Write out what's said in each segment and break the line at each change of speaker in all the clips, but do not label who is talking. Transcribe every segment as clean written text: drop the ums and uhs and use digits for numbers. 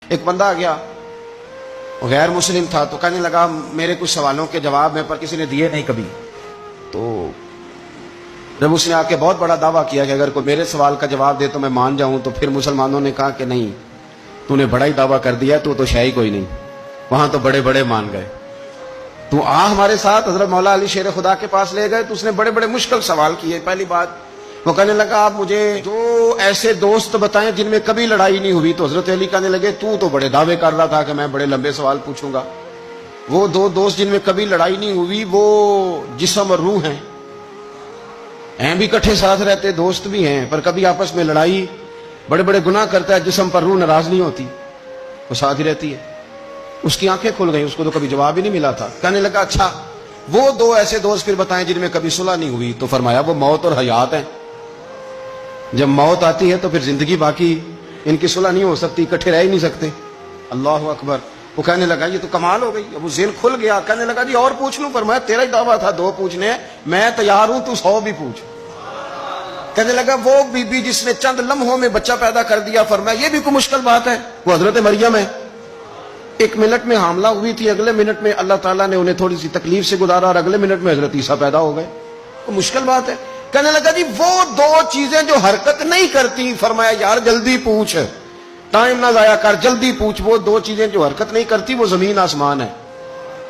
ایک بندہ آ گیا، غیر مسلم تھا، تو کہنے لگا میرے کچھ سوالوں کے جواب میں پر کسی نے دیے نہیں کبھی. تو جب اس نے آ کے بہت بڑا دعویٰ کیا کہ اگر کوئی میرے سوال کا جواب دے تو میں مان جاؤں، تو پھر مسلمانوں نے کہا کہ نہیں، تو نے بڑا ہی دعویٰ کر دیا، تو شے ہی کوئی نہیں. وہاں تو بڑے بڑے مان گئے. تو ہمارے ساتھ حضرت مولا علی شیر خدا کے پاس لے گئے، تو اس نے بڑے بڑے مشکل سوال کیے. پہلی بات وہ کہنے لگا آپ مجھے دو ایسے دوست بتائیں جن میں کبھی لڑائی نہیں ہوئی. تو حضرت علی کہنے لگے تو بڑے دعوے کر رہا تھا کہ میں بڑے لمبے سوال پوچھوں گا. وہ دو دوست جن میں کبھی لڑائی نہیں ہوئی وہ جسم اور روح ہیں بھی کٹھے ساتھ رہتے، دوست بھی ہیں، پر کبھی آپس میں لڑائی، بڑے بڑے گناہ کرتا ہے، جسم پر روح ناراض نہیں ہوتی، وہ ساتھ ہی رہتی ہے. اس کی آنکھیں کھل گئی، اس کو تو کبھی جواب ہی نہیں ملا تھا. کہنے لگا اچھا وہ دو ایسے دوست پھر بتائیں جن میں کبھی صلح نہیں ہوئی. تو فرمایا وہ موت اور حیات ہیں. جب موت آتی ہے تو پھر زندگی باقی ان کی صلح نہیں ہو سکتی، اکٹھے رہ ہی نہیں سکتے. اللہ اکبر. وہ کہنے لگا یہ تو کمال ہو گئی. اب وہ ذہن کھل گیا. کہنے لگا جی اور پوچھ لوں؟ فرمایا تیرا ہی دعویٰ تھا دو پوچھنے، میں تیار ہوں، تو 100 بھی پوچھ. کہنے لگا وہ بی بی جس نے چند لمحوں میں بچہ پیدا کر دیا، فرمایا یہ بھی کوئی مشکل بات ہے؟ وہ حضرت مریم ہے. 1 منٹ میں حاملہ ہوئی تھی، اگلے منٹ میں اللہ تعالیٰ نے انہیں تھوڑی سی تکلیف سے گزارا، اور اگلے منٹ میں حضرت عیسیٰ پیدا ہو گئے. وہ مشکل بات ہے؟ کہنے لگا جی وہ دو چیزیں جو حرکت نہیں کرتی، فرمایا یار جلدی پوچھ، ٹائم نہ ضائع کر، جلدی پوچھ. وہ دو چیزیں جو حرکت نہیں کرتی وہ زمین آسمان ہے.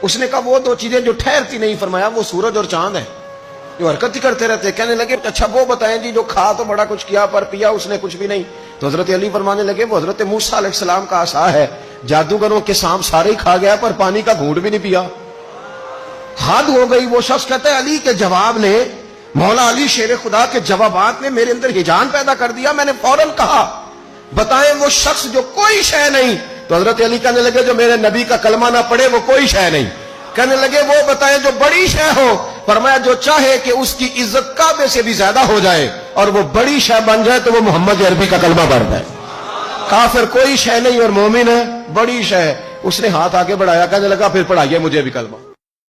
اس نے کہا وہ دو چیزیں جو ٹھہرتی نہیں، فرمایا وہ سورج اور چاند ہے، جو حرکت ہی کرتے رہتے. کہنے لگے اچھا وہ بتائیں جی جو کھا تو بڑا کچھ کیا پر پیا اس نے کچھ بھی نہیں. تو حضرت علی فرمانے لگے وہ حضرت موسیٰ علیہ السلام کا عصا ہے، جادوگروں کے سانپ سارے ہی کھا گیا پر پانی کا گھونٹ بھی نہیں پیا. حد ہو گئی. وہ شخص کہتا ہے علی کے جواب نے، مولا علی شیر خدا کے جوابات نے میرے اندر ہجان پیدا کر دیا. میں نے فوراً کہا بتائیں وہ شخص جو کوئی شے نہیں. تو حضرت علی کہنے لگے جو میرے نبی کا کلمہ نہ پڑھے وہ کوئی شے نہیں. کہنے لگے وہ بتائیں جو بڑی شے ہو. فرمایا جو چاہے کہ اس کی عزت کعبے سے بھی زیادہ ہو جائے اور وہ بڑی شے بن جائے تو وہ محمد عربی کا کلمہ پڑھ جائے. کافر کوئی شے نہیں اور مومن ہے بڑی شے. اس نے ہاتھ آگے بڑھایا، کہنے لگا پھر پڑھائیے مجھے بھی کلمہ.